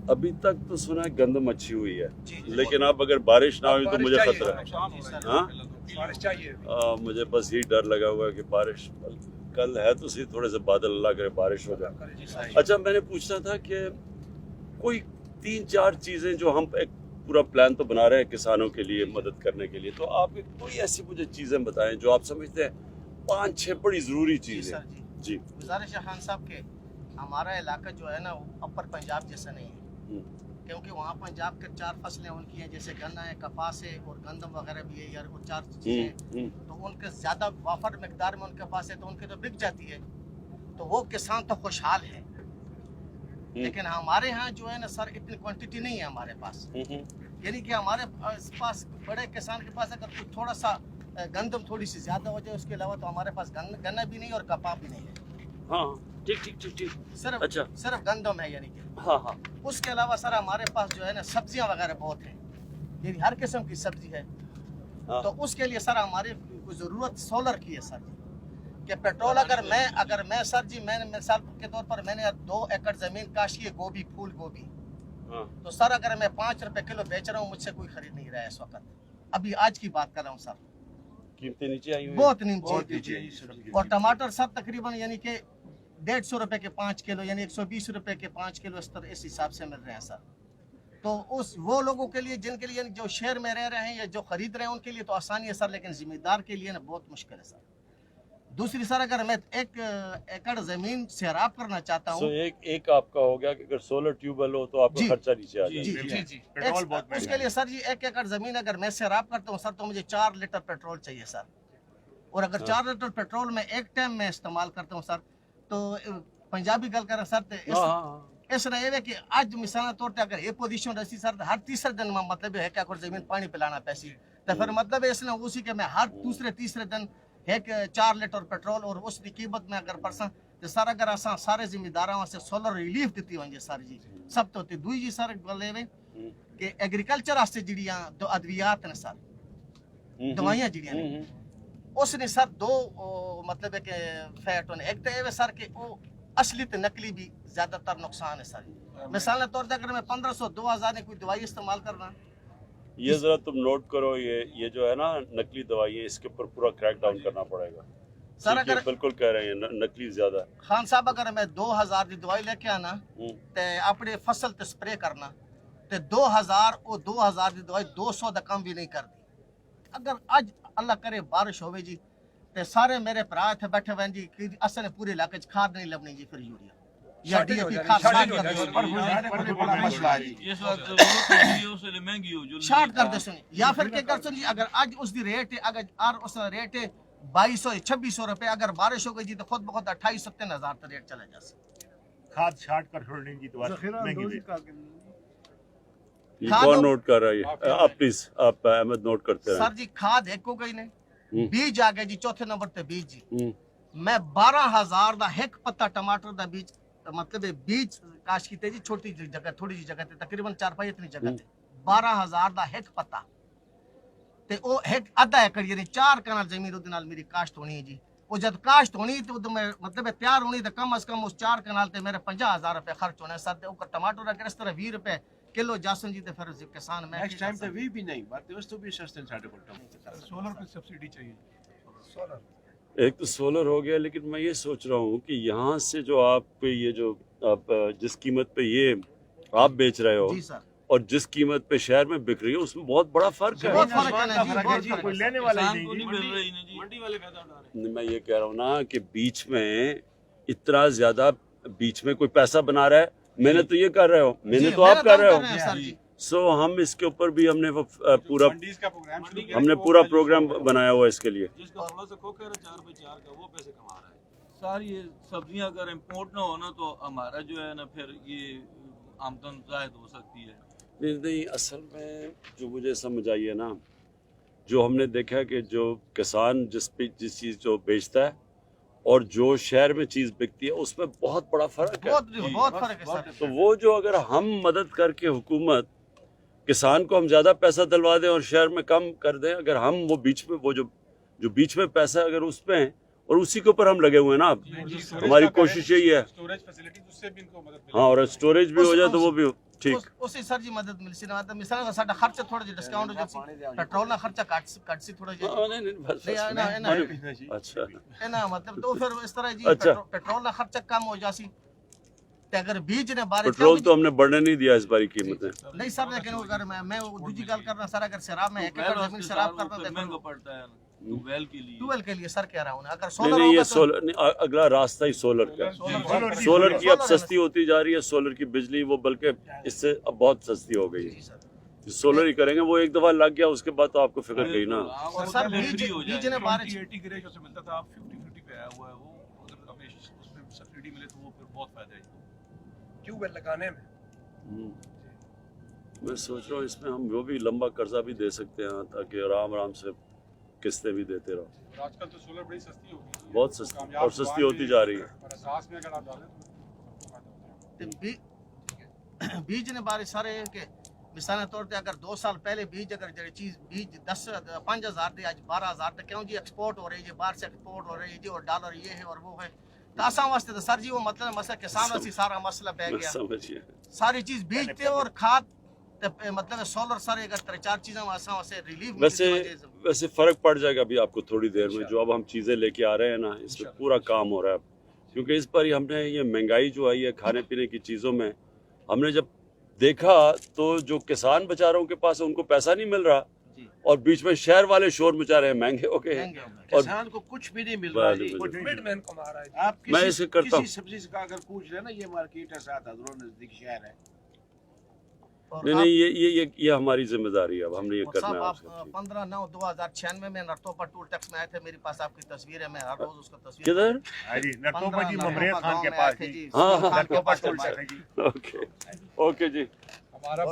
अभी तक तो सुना है गंदम अच्छी हुई है, लेकिन अब अगर बारिश ना हुई तो मुझे खतरा है। हाँ, बारिश चाहिए। मुझे बस यही डर लगा हुआ है कि बारिश कल है तो सही, थोड़े से बादल अल्लाह करे बारिश हो जाए। अच्छा, मैंने पूछना था कि कोई 3-4 चीजें जो हम एक पूरा प्लान तो बना रहे हैं किसानों के लिए मदद करने के लिए, तो आप कोई ऐसी मुझे चीजें बताएं जो आप समझते हैं 5-6 बड़ी जरूरी चीजें। जी, गुजारिश है खान साहब के, हमारा इलाका जो है ना वो अपर पंजाब जैसा नहीं है, क्योंकि वहाँ पंजाब के 4 फसलें उनकी हैं, जैसे गन्ना है, कपास है और गंदम वगैरह भी है यार, वो 4 चीज़ें, तो उनके ज़्यादा वाफर मकदार में उनके पास है तो उनके तो बिक जाती है, तो वो किसान तो खुशहाल है। लेकिन हमारे यहाँ जो है ना सर इतनी क्वांटिटी नहीं है हमारे पास, यानी कि हमारे पास बड़े किसान के पास अगर कुछ थोड़ा सा गंदम थोड़ी सी ज़्यादा हो जाए, उसके अलावा तो हमारे पास गन्ना भी नहीं और कपास भी नहीं है। हाँ, ठीक। सिर्फ अच्छा, सिर्फ गंदम है यानी कि। हाँ। उसके अलावा सर हमारे पास जो है ना सब्जियां वगैरह बहुत हैं, यानी हर किस्म की सब्जी है। हाँ। तो उसके लिए सर हमारी ज़रूरत सोलर की है सर जी, कि पेट्रोल अगर मैं सर जी, मैंने मिसाल के तौर पर मैंने 2 एकड़ ज़मीन काशी है गोभी, फूल गोभी, तो सर अगर मैं 5 रुपए किलो बेच रहा हूँ, मुझसे कोई खरीद नहीं रहा है इस वक्त, अभी आज की बात कर रहा हूँ सर, कीमतें नीचे आई हुई बहुत नीचे। और टमाटर सर तकरीबन यानी कि 150 रुपए के 5 किलो, यानी 120 रुपए के 5 किलो इस हिसाब से मिल रहे हैं सर। तो वो लोगों के लिए जिनके लिए जो शहर में रह रहे हैं या जो खरीद रहे हैं उनके लिए तो आसानी है सर, लेकिन जिम्मेदार के लिए ना बहुत मुश्किल है सर। दूसरी सर अगर मैं 1 एकड़ जमीन सैराब करना चाहता हूँ, एक आपका हो गया कि अगर सोलर ट्यूबवेल हो तो आपका खर्चा नीचे आ जाएगा। जी। उसके लिए सर जी 1 एकड़ जमीन अगर मैं सैराब करता हूँ सर तो मुझे 4 लीटर पेट्रोल चाहिए सर, और अगर 4 लीटर पेट्रोल में एक टाइम में इस्तेमाल करता हूँ सर, तो पंजाबी गल कर सर इस रहे है कि आज मिसाल तौर पर अगर ये पोजीशन रही सर हर तीसरे दिन में मतलब है कि जमीन पानी पिलाना पैसी, तो फिर मतलब है इसने उसी के मैं हर दूसरे तीसरे दिन एक 4 लीटर पेट्रोल और उसकी कीमत में अगर परसा तो सर अगर असा सारे जिम्मेदारों से सोलर रिलीफ दी वजे सर जी सब तो दुई जी सर गल कि एग्रीकल्चर वास्ते जिहड़ियां दो अद्वियात ने सर, दवाइयां जिहड़ियां ने उसने सर 2 मतलब है कि फैट होने, एक तो ये सर कि वो असली तो नकली भी ज्यादातर नुकसान है सर। मिसाल के तौर पर अगर मैं 1500-2000 ने कोई दवाई इस्तेमाल करना, ये जरा तुम नोट करो, ये जो है ना नकली दवाई है, इसके ऊपर पूरा क्रैक डाउन करना पड़ेगा सर। अगर बिल्कुल कह रहे हैं नकली ज्यादा खान साहब, अगर मैं 2000 की दवाई लेके आना ते अपने फसल ते स्प्रे करना ते 2000 की दवाई 200 का कम भी नहीं करती। अगर आज अल्लाह करे बारिश होवे जी ते सारे मेरे भरा इत्थे बैठे हुए जी कि असने पूरे इलाके च खाद नहीं लभनी जी, फिर यूरिया या डीएपी खाद शार्ट कर दे सुनी, या फिर क्या कर सुनी अगर आज उसकी रेट है, अगर उस रेट है 2200-2600 रुपए, अगर बारिश हो गई जी तो खुद बहुत 28-30 हजार तक रेट चला जाए। खाद शार्ट कर छोड़ने की तो महंगी कौन नोट कर रहा है? आप प्लीज आप अहमद नोट करते हैं सर जी। खाद एक हो गई ने, बीज आ गए जी चौथे नंबर पे बीज जी। मैं 12000 का एक पत्ता टमाटर का बीज मतलब बीज काश की जी, छोटी जी जगह थोड़ी जी जगह तकरीबन 4-5 इतनी जगह 12000 का एक पत्ता ते वो एक आधा एकड़ यानी 4 कनाल जमीन उस नाल मेरी काश्त होनी है जी। वो जब काश्त होनी तो मैं मतलब तैयार होनी तो कम से कम उस 4 कनाल ते मेरे 50,000 रुपए खर्च होने सर। ते टमाटर अगर इस तरह 20 रुपए किलो जासन जी तो फिर किसान में नेक्स्ट टाइम पे भी नहीं बात है, उस तो भी सस्ते साढ़े को सोलर की सब्सिडी चाहिए। सोलर एक तो सोलर हो गया, लेकिन मैं ये सोच रहा हूँ कि यहाँ से जो आप ये जो आप जिस कीमत पे ये आप बेच रहे हो जी सर, और जिस कीमत पे शहर में बिक रही है उसमें बहुत बड़ा फर्क है। बहुत फर्क है ना जी, कोई लेने वाला ही नहीं, नहीं। मंडी वाले पैदा उठा रहे हैं। मैं ये कह रहा हूँ ना कि बीच में इतना ज्यादा बीच में कोई पैसा बना रहा है, मैंने तो ये कर रहे हो, मैंने तो आप कर रहे हो। सो हम इसके ऊपर भी हमने वो पूरा प्रोग्राम बनाया हुआ इसके लिए। जिसका थोड़ा सा खोकर 4 पे 4 का वो पैसे कमा रहा है। सारी ये सब्जियां अगर इम्पोर्ट ना हो ना तो हमारा जो है ना फिर ये आमदन जायद हो सकती है। नहीं, असल में जो मुझे समझ आई है ना, जो हमने देखा कि जो किसान जिस चीज़ जो बेचता है और जो शहर में चीज़ बिकती है उसमें बहुत बड़ा फ़र्क है। बहुत फर्क है सर। तो वो जो अगर हम मदद करके हुकूमत किसान को हम ज़्यादा पैसा दिलवा दें और शहर में कम कर दें, अगर हम वो बीच में वो जो बीच में पैसा अगर उसमें है और उसी के ऊपर हम लगे हुए हैं ना, हमारी कोशिश यही है। हाँ, और स्टोरेज भी हो जाए तो वो भी ठीक उसी सर जी मदद मिल सी ना मतलब मिसाल का साडा खर्चा थोड़ा जिहा डिस्काउंट हो जासी पेट्रोल ना खर्चा काट सी थोड़ा जिहा हाँ, नहीं बस नहीं बस। ना ना अच्छा है ना मतलब तो फिर इस तरह जी अच्छा। पेट्रोल ना खर्चा कम हो जासी ते अगर बीज ने बारिश पेट्रोल तो हमने बढ़ने नहीं दिया इस बारी कीमतें। नहीं सर लेकिन अगर मैं वो दूसरी गल करना सर अगर शराब में 1 एकड़ जमीन शराब करना तो महंगा पड़ता है ट्यूबवेल के लिए। ट्यूबवेल के लिए सर कह रहा हूं ना अगर नहीं सोलर नहीं, ये होगा तो सोलर नहीं, अगला रास्ता ही सोलर का है। सोलर की अब सस्ती होती जा रही है, सोलर की बिजली वो बल्कि इससे अब बहुत सस्ती हो गई है। सोलर ही करेंगे, वो एक दफा लग गया उसके बाद तो आपको फिक्र गई ना। और सर बीज ने बारिश 80 की रेशो से मिलता था, अब 50-50 पे आया हुआ है वो। अगर हमें उसमें सब्सिडी मिले तो वो फिर बहुत फायदा है ट्यूबवेल लगाने में। मैं सोच रहा हूँ इसमें हम वो भी लंबा कर्जा भी दे सकते हैं ताकि आराम आराम से किस्तें भी देते रहो। और आजकल तो सोलर बड़ी सस्ती हो गई है, बहुत सस्ती और सस्ती होती जा रही है। और एहसास में अगर आप डालें तो सबको फायदा होता है। बीज ने बारिश सारे के मिसाल के तौर पे अगर 2 साल पहले बीज अगर जो चीज बीज 5,000 थे आज 12,000 थे क्यों जी एक्सपोर्ट हो रही है, बाहर से एक्सपोर्ट हो रही है जी, और डॉलर ये है और वो है तो आसान वास्ते तो सर जी वो मतलब मसला किसान वास्ते सारा मसला बह गया। समझिए सारी चीज बीजते और खाद मतलब सोलर सारे अगर 3-4 चीजें आसान वास्ते रिलीफ वैसे फर्क पड़ जाएगा अभी आपको थोड़ी देर में। जो अब हम चीजें लेके आ रहे हैं ना, इसमें पूरा काम हो रहा है क्योंकि इस पर ही हमने ये महंगाई जो आई है खाने पीने की चीजों में, हमने जब देखा तो जो किसान बेचारों के पास उनको पैसा नहीं मिल रहा और बीच में शहर वाले शोर मचा रहे हैं महंगे हो गए। किसान को कुछ भी नहीं मिल रहा है। मिडमैन कमा रहा है। आप मैं इसे करता हूँ। किसी सब्जी का अगर पूछ रहे ना, ये मार्केट है 7 हज़ारों नजदीक शहर है। नहीं ये हमारी जिम्मेदारी है, अब हमने ये करना है। आप 15/9/2096 में नरतोपा टूल टैक्स में आए थे, मेरे पास आपकी तस्वीर है, मैं हर रोज उसका तस्वीर किधर? जी नरतोपा जी ममरिया खान के पास जी। हाँ नरतोपा टूल टैक्स है जी। ओके जी। हमारा